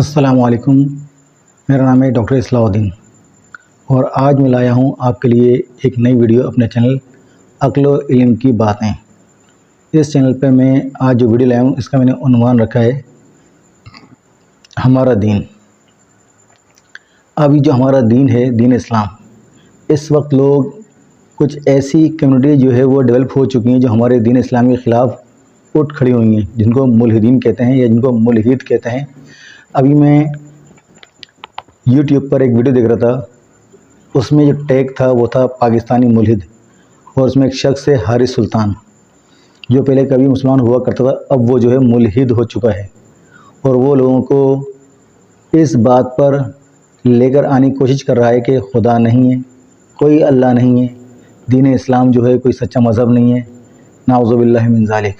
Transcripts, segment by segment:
السلام علیکم، میرا نام ہے ڈاکٹر اصلاح الدین اور آج میں لایا ہوں آپ کے لیے ایک نئی ویڈیو اپنے چینل عقل و علم کی باتیں۔ اس چینل پہ میں آج جو ویڈیو لایا ہوں اس کا میں نے عنوان رکھا ہے ہمارا دین۔ ابھی جو ہمارا دین ہے، دین اسلام، اس وقت لوگ کچھ ایسی کمیونٹی جو ہے وہ ڈیولپ ہو چکی ہیں جو ہمارے دین اسلام کے خلاف اٹھ کھڑی ہوئی ہیں، جن کو ملحدین کہتے ہیں یا جن کو ملحد کہتے ہیں۔ ابھی میں یوٹیوب پر ایک ویڈیو دیکھ رہا تھا، اس میں جو ٹیگ تھا وہ تھا پاکستانی ملحد، اور اس میں ایک شخص ہے حارث سلطان، جو پہلے کبھی مسلمان ہوا کرتا تھا، اب وہ جو ہے ملحد ہو چکا ہے، اور وہ لوگوں کو اس بات پر لے کر آنے کی کوشش کر رہا ہے کہ خدا نہیں ہے، کوئی اللہ نہیں ہے، دین اسلام جو ہے کوئی سچا مذہب نہیں ہے، نعوذ باللہ من ذالک،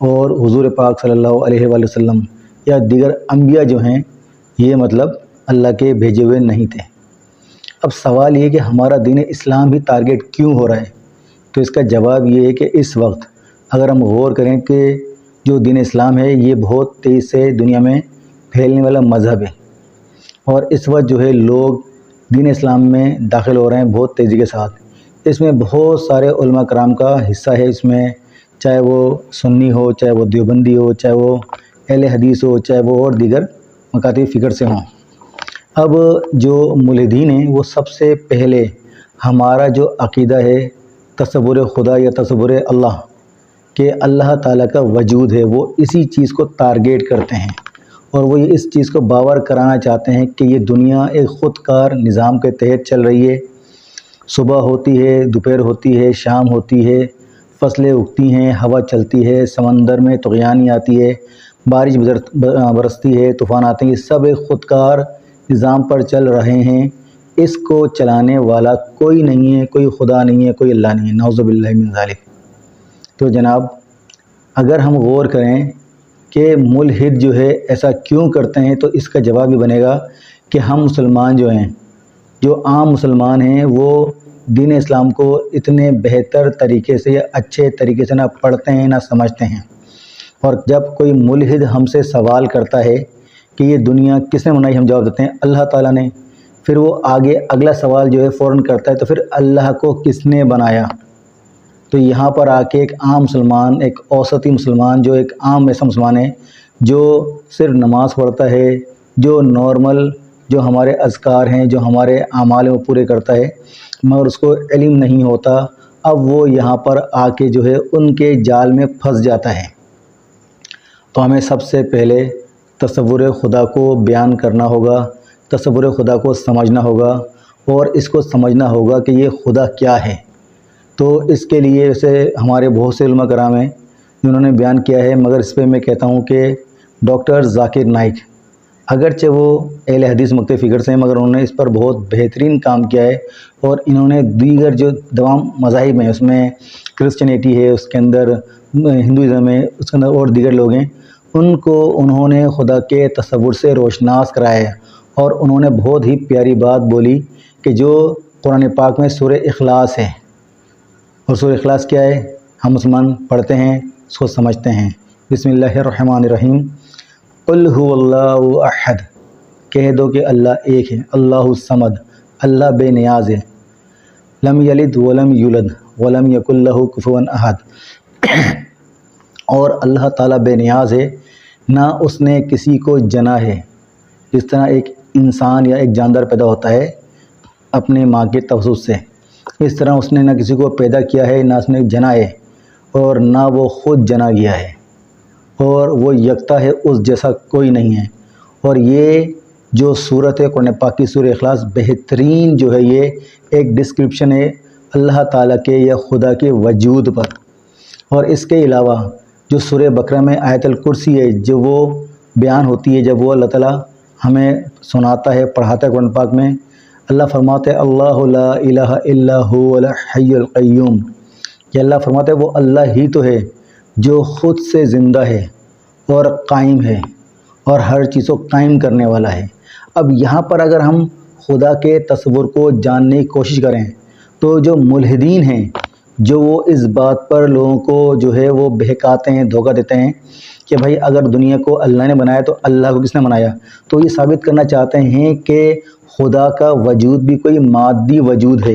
اور حضور پاک صلی اللہ علیہ وآلہ وسلم یا دیگر انبیاء جو ہیں یہ مطلب اللہ کے بھیجے ہوئے نہیں تھے۔ اب سوال یہ ہے کہ ہمارا دین اسلام بھی ٹارگیٹ کیوں ہو رہا ہے؟ تو اس کا جواب یہ ہے کہ اس وقت اگر ہم غور کریں کہ جو دین اسلام ہے یہ بہت تیزی سے دنیا میں پھیلنے والا مذہب ہے، اور اس وقت جو ہے لوگ دین اسلام میں داخل ہو رہے ہیں بہت تیزی کے ساتھ۔ اس میں بہت سارے علماء کرام کا حصہ ہے، اس میں چاہے وہ سنی ہو، چاہے وہ دیوبندی ہو، چاہے وہ اہل حدیث ہو، چاہے وہ اور دیگر مکاتب فکر سے ہوں۔ اب جو ملحدین ہیں وہ سب سے پہلے ہمارا جو عقیدہ ہے تصور خدا یا تصور اللہ، کہ اللہ تعالیٰ کا وجود ہے، وہ اسی چیز کو ٹارگیٹ کرتے ہیں، اور وہ اس چیز کو باور کرانا چاہتے ہیں کہ یہ دنیا ایک خود کار نظام کے تحت چل رہی ہے۔ صبح ہوتی ہے، دوپہر ہوتی ہے، شام ہوتی ہے، فصلیں اگتی ہیں، ہوا چلتی ہے، سمندر میں طغیانی آتی ہے، بارش برستی ہے، طوفان آتے ہیں، یہ سب ایک خود کار نظام پر چل رہے ہیں۔ اس کو چلانے والا کوئی نہیں ہے، کوئی خدا نہیں ہے، کوئی اللہ نہیں ہے، نعوذ باللہ من ذالک۔ تو جناب اگر ہم غور کریں کہ ملحد جو ہے ایسا کیوں کرتے ہیں، تو اس کا جواب بھی بنے گا کہ ہم مسلمان جو ہیں، جو عام مسلمان ہیں، وہ دین اسلام کو اتنے بہتر طریقے سے یا اچھے طریقے سے نہ پڑھتے ہیں نہ سمجھتے ہیں، اور جب کوئی ملحد ہم سے سوال کرتا ہے کہ یہ دنیا کس نے بنائی، ہم جواب دیتے ہیں اللہ تعالیٰ نے۔ پھر وہ آگے اگلا سوال جو ہے فوراً کرتا ہے تو پھر اللہ کو کس نے بنایا؟ تو یہاں پر آ کے ایک عام مسلمان، ایک اوسطی مسلمان، جو ایک عام ایسا مسلمان ہے جو صرف نماز پڑھتا ہے، جو نارمل جو ہمارے اذکار ہیں، جو ہمارے اعمال ہیں وہ پورے کرتا ہے، مگر اس کو علم نہیں ہوتا، اب وہ یہاں پر آ کے جو ہے ان کے جال میں پھنس جاتا ہے۔ تو ہمیں سب سے پہلے تصور خدا کو بیان کرنا ہوگا، تصور خدا کو سمجھنا ہوگا، اور اس کو سمجھنا ہوگا کہ یہ خدا کیا ہے۔ تو اس کے لیے اسے ہمارے بہت سے علماء کرام ہیں جنہوں نے بیان کیا ہے، مگر اس پہ میں کہتا ہوں کہ ڈاکٹر ذاکر نائک، اگرچہ وہ اہل حدیث مکتب فکر سے ہیں، مگر انہوں نے اس پر بہت بہترین کام کیا ہے، اور انہوں نے دیگر جو تمام مذاہب ہیں، اس میں کرسچینٹی ہے، اس کے اندر ہندوازم ہے، اس کے اندر اور دیگر لوگ ہیں، ان کو انہوں نے خدا کے تصور سے روشناس کرایا ہے، اور انہوں نے بہت ہی پیاری بات بولی کہ جو قرآن پاک میں سورہ اخلاص ہے، اور سورہ اخلاص کیا ہے؟ ہم مسلمان پڑھتے ہیں، اس کو سمجھتے ہیں۔ بسم اللہ الرحمن الرحیم، قل هو اللہ احد، کہہ دو کہ اللہ ایک ہے، اللہ الصمد، اللہ بے نیاز ہے، لم یلد ولم یولد ولم یکن لہ کفوا احد، اور اللہ تعالیٰ بے نیاز ہے، نہ اس نے کسی کو جنا ہے۔ جس طرح ایک انسان یا ایک جاندار پیدا ہوتا ہے اپنے ماں کے توسط سے، اس طرح اس نے نہ کسی کو پیدا کیا ہے، نہ اس نے جنا ہے، اور نہ وہ خود جنا گیا ہے، اور وہ یکتا ہے، اس جیسا کوئی نہیں ہے۔ اور یہ جو صورت ہے قرآن پاک کی سورہ اخلاص، بہترین جو ہے یہ ایک ڈسکرپشن ہے اللہ تعالیٰ کے یا خدا کے وجود پر۔ اور اس کے علاوہ جو سورہ بقرہ میں آیت الکرسی ہے، جو وہ بیان ہوتی ہے جب وہ اللہ تعالیٰ ہمیں سناتا ہے، پڑھاتا ہے قرآن پاک میں، اللہ فرماتے ہیں اللہ لا الہ الا هو الحی القیوم، کہ اللہ فرماتے ہیں وہ اللہ ہی تو ہے جو خود سے زندہ ہے اور قائم ہے، اور ہر چیز کو قائم کرنے والا ہے۔ اب یہاں پر اگر ہم خدا کے تصور کو جاننے کی کوشش کریں تو جو ملحدین ہیں جو وہ اس بات پر لوگوں کو جو ہے وہ بہکاتے ہیں، دھوکہ دیتے ہیں کہ بھائی اگر دنیا کو اللہ نے بنایا تو اللہ کو کس نے بنایا؟ تو یہ ثابت کرنا چاہتے ہیں کہ خدا کا وجود بھی کوئی مادی وجود ہے،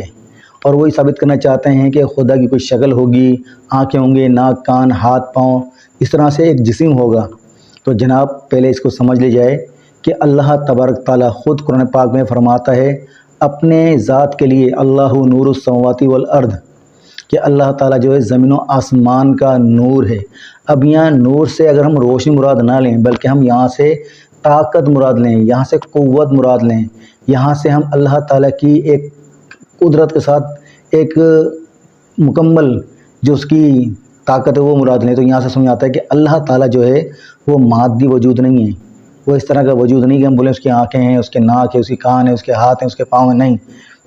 اور وہی ثابت کرنا چاہتے ہیں کہ خدا کی کوئی شکل ہوگی، آنکھیں ہوں گے، ناک، کان، ہاتھ، پاؤں، اس طرح سے ایک جسم ہوگا۔ تو جناب پہلے اس کو سمجھ لی جائے کہ اللہ تبارک تعالیٰ خود قرآن پاک میں فرماتا ہے اپنے ذات کے لیے، اللہ نور السماوات والارض، کہ اللہ تعالیٰ جو ہے زمین و آسمان کا نور ہے۔ اب یہاں نور سے اگر ہم روشنی مراد نہ لیں، بلکہ ہم یہاں سے طاقت مراد لیں، یہاں سے قوت مراد لیں، یہاں سے ہم اللہ تعالیٰ کی ایک قدرت کے ساتھ ایک مکمل جو اس کی طاقت ہے وہ مراد لیں، تو یہاں سے سمجھ آتا ہے کہ اللہ تعالیٰ جو ہے وہ مادی وجود نہیں ہے، وہ اس طرح کا وجود نہیں کہ ہم بولیں اس کی آنکھیں ہیں، اس کے ناک ہے، اس کی کان ہے، اس کے ہاتھ ہیں، اس کے پاؤں ہیں، نہیں،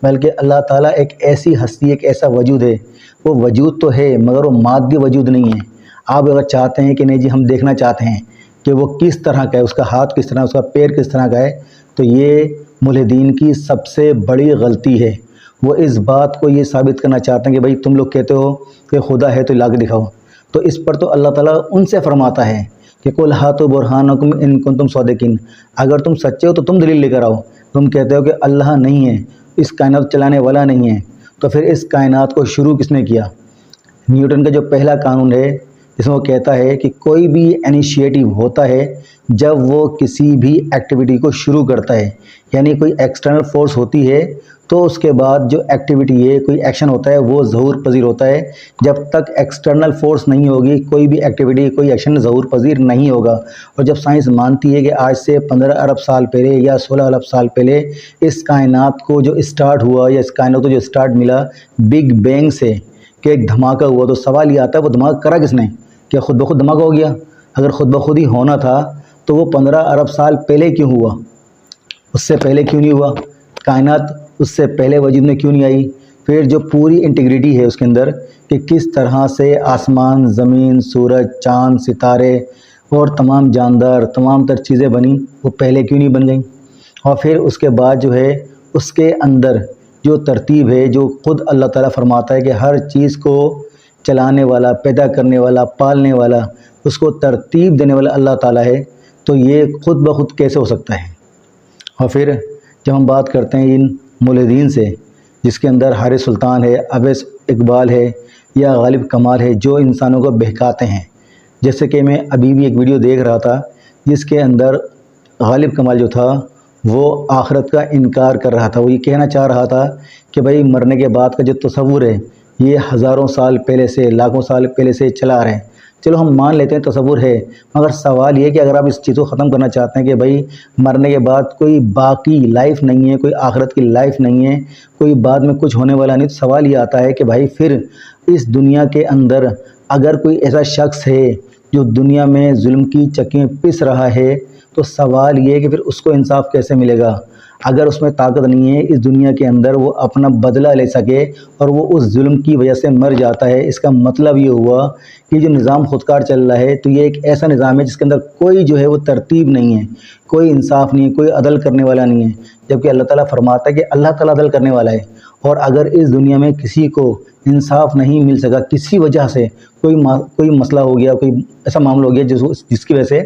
بلکہ اللہ تعالیٰ ایک ایسی ہستی، ایک ایسا وجود ہے، وہ وجود تو ہے مگر وہ مادی وجود نہیں ہے۔ آپ اگر چاہتے ہیں کہ نہیں جی ہم دیکھنا چاہتے ہیں کہ وہ کس طرح کا ہے، اس کا ہاتھ کس طرح، اس کا پیر کس طرح کا ہے، تو یہ ملحدین کی سب سے بڑی غلطی ہے۔ وہ اس بات کو یہ ثابت کرنا چاہتے ہیں کہ بھائی تم لوگ کہتے ہو کہ خدا ہے تو لا کے دکھاؤ، تو اس پر تو اللہ تعالیٰ ان سے فرماتا ہے کہ قل ہاتوا برہانکم ان کنتم صادقین، اگر تم سچے ہو تو تم دلیل لے کر آؤ۔ تم کہتے ہو کہ اللہ نہیں ہے، اس کائنات چلانے والا نہیں ہے، تو پھر اس کائنات کو شروع کس نے کیا؟ نیوٹن کا جو پہلا قانون ہے جس میں وہ کہتا ہے کہ کوئی بھی انیشیٹو ہوتا ہے جب وہ کسی بھی ایکٹیویٹی کو شروع کرتا ہے، یعنی کوئی ایکسٹرنل فورس ہوتی ہے تو اس کے بعد جو ایکٹیویٹی ہے، کوئی ایکشن ہوتا ہے وہ ظہور پذیر ہوتا ہے۔ جب تک ایکسٹرنل فورس نہیں ہوگی کوئی بھی ایکٹیویٹی، کوئی ایکشن ظہور پذیر نہیں ہوگا۔ اور جب سائنس مانتی ہے کہ آج سے 15 ارب سال پہلے یا 16 ارب سال پہلے اس کائنات کو جو اسٹارٹ ہوا، یا اس کائنات کو جو اسٹارٹ ملا بگ بینگ سے، کہ ایک دھماکہ ہوا، تو سوال یہ آتا ہے وہ دھماکہ کرا کس نے؟ کیا خود بخود دھماکہ ہو گیا؟ اگر خود بخود ہی ہونا تھا تو وہ 15 ارب سال پہلے کیوں ہوا؟ اس سے پہلے کیوں نہیں ہوا؟ کائنات اس سے پہلے وجود میں کیوں نہیں آئی؟ پھر جو پوری انٹیگریٹی ہے اس کے اندر کہ کس طرح سے آسمان، زمین، سورج، چاند، ستارے اور تمام جاندار، تمام تر چیزیں بنی، وہ پہلے کیوں نہیں بن گئیں؟ اور پھر اس کے بعد جو ہے اس کے اندر جو ترتیب ہے، جو خود اللہ تعالیٰ فرماتا ہے کہ ہر چیز کو چلانے والا، پیدا کرنے والا، پالنے والا، اس کو ترتیب دینے والا اللہ تعالیٰ ہے، تو یہ خود بخود کیسے ہو سکتا ہے؟ اور پھر جب ہم بات کرتے ہیں ان ملحدین سے، جس کے اندر حارث سلطان ہے، اویس اقبال ہے یا غالب کمال ہے، جو انسانوں کو بہکاتے ہیں، جیسے کہ میں ابھی بھی ایک ویڈیو دیکھ رہا تھا جس کے اندر غالب کمال جو تھا وہ آخرت کا انکار کر رہا تھا۔ وہ یہ کہنا چاہ رہا تھا کہ بھائی مرنے کے بعد کا جو تصور ہے یہ ہزاروں سال پہلے سے، لاکھوں سال پہلے سے چلا آ رہے ہیں۔ چلو ہم مان لیتے ہیں تصور ہے، مگر سوال یہ کہ اگر آپ اس چیز کو ختم کرنا چاہتے ہیں کہ بھائی مرنے کے بعد کوئی باقی لائف نہیں ہے، کوئی آخرت کی لائف نہیں ہے، کوئی بعد میں کچھ ہونے والا نہیں، تو سوال یہ آتا ہے کہ بھائی پھر اس دنیا کے اندر اگر کوئی ایسا شخص ہے جو دنیا میں ظلم کی چکیں پس رہا ہے، تو سوال یہ ہے کہ پھر اس کو انصاف کیسے ملے گا؟ اگر اس میں طاقت نہیں ہے اس دنیا کے اندر وہ اپنا بدلہ لے سکے اور وہ اس ظلم کی وجہ سے مر جاتا ہے، اس کا مطلب یہ ہوا کہ جو نظام خودکار چل رہا ہے تو یہ ایک ایسا نظام ہے جس کے اندر کوئی جو ہے وہ ترتیب نہیں ہے، کوئی انصاف نہیں ہے، کوئی عدل کرنے والا نہیں ہے، جبکہ اللہ تعالیٰ فرماتا ہے کہ اللہ تعالیٰ عدل کرنے والا ہے۔ اور اگر اس دنیا میں کسی کو انصاف نہیں مل سکا، کسی وجہ سے کوئی مسئلہ ہو گیا، کوئی ایسا معاملہ ہو گیا جس کی وجہ سے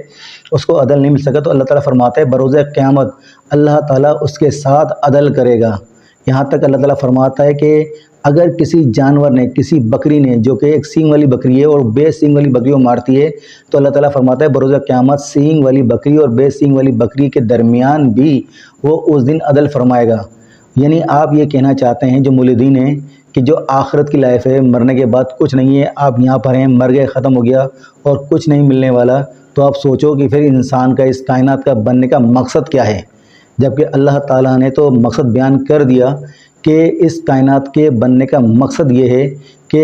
اس کو عدل نہیں مل سکا، تو اللہ تعالیٰ فرماتا ہے بروز قیامت اللہ تعالیٰ اس کے ساتھ عدل کرے گا۔ یہاں تک اللہ تعالیٰ فرماتا ہے کہ اگر کسی جانور نے، کسی بکری نے، جو کہ ایک سینگ والی بکری ہے اور بے سینگ والی بکری کو مارتی ہے، تو اللہ تعالیٰ فرماتا ہے بروز قیامت سینگ والی بکری اور بے سینگ والی بکری کے درمیان بھی وہ اس دن عدل فرمائے گا۔ یعنی آپ یہ کہنا چاہتے ہیں جو ملحدین ہیں کہ جو آخرت کی لائف ہے، مرنے کے بعد کچھ نہیں ہے، آپ یہاں پر ہیں، مر گئے، ختم ہو گیا اور کچھ نہیں ملنے والا، تو آپ سوچو کہ پھر انسان کا، اس کائنات کا بننے کا مقصد کیا ہے؟ جبکہ اللہ تعالیٰ نے تو مقصد بیان کر دیا کہ اس کائنات کے بننے کا مقصد یہ ہے کہ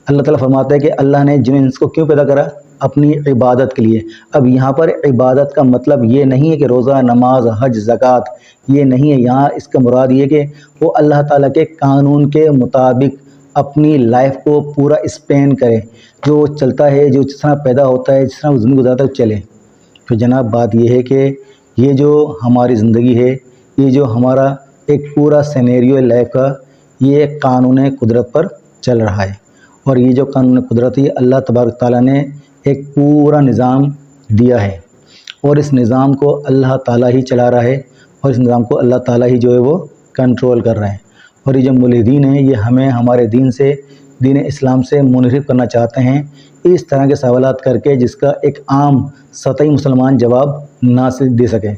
اللہ تعالیٰ فرماتا ہے کہ اللہ نے جن انس کو کیوں پیدا کرا؟ اپنی عبادت کے لیے۔ اب یہاں پر عبادت کا مطلب یہ نہیں ہے کہ روزہ، نماز، حج، زکوٰۃ، یہ نہیں ہے، یہاں اس کا مراد یہ کہ وہ اللہ تعالیٰ کے قانون کے مطابق اپنی لائف کو پورا اسپین کرے، جو چلتا ہے، جو جس طرح پیدا ہوتا ہے، جس طرح زندگی گزارتا ہے چلے۔ تو جناب بات یہ ہے کہ یہ جو ہماری زندگی ہے، یہ جو ہمارا ایک پورا سینیریو ہے لائف کا، یہ قانون قدرت پر چل رہا ہے۔ اور یہ جو قانون قدرتی اللہ تبارک تعالیٰ نے ایک پورا نظام دیا ہے، اور اس نظام کو اللہ تعالیٰ ہی چلا رہا ہے، اور اس نظام کو اللہ تعالیٰ ہی جو ہے وہ کنٹرول کر رہے ہیں۔ اور یہ جو ملحدین ہیں یہ ہمیں ہمارے دین سے، دین اسلام سے منحرف کرنا چاہتے ہیں، اس طرح کے سوالات کر کے جس کا ایک عام سطحی مسلمان جواب نہ دے سکے۔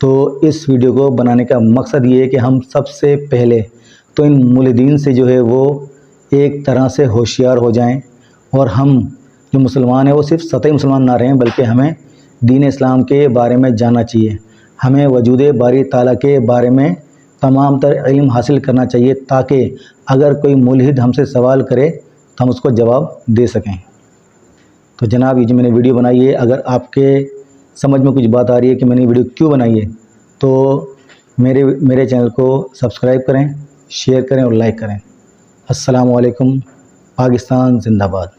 تو اس ویڈیو کو بنانے کا مقصد یہ ہے کہ ہم سب سے پہلے تو ان ملحدین سے جو ہے وہ ایک طرح سے ہوشیار ہو جائیں، اور ہم جو مسلمان ہیں وہ صرف سطحی مسلمان نہ رہیں، بلکہ ہمیں دین اسلام کے بارے میں جاننا چاہیے، ہمیں وجود باری تعالیٰ کے بارے میں تمام تر علم حاصل کرنا چاہیے، تاکہ اگر کوئی ملحد ہم سے سوال کرے تو ہم اس کو جواب دے سکیں۔ تو جناب یہ جو میں نے ویڈیو بنائی ہے، اگر آپ کے سمجھ میں کچھ بات آ رہی ہے کہ میں نے ویڈیو کیوں بنائی ہے، تو میرے چینل کو سبسکرائب کریں، شیئر کریں اور لائک کریں۔ السلام علیکم۔ پاکستان زندہ باد۔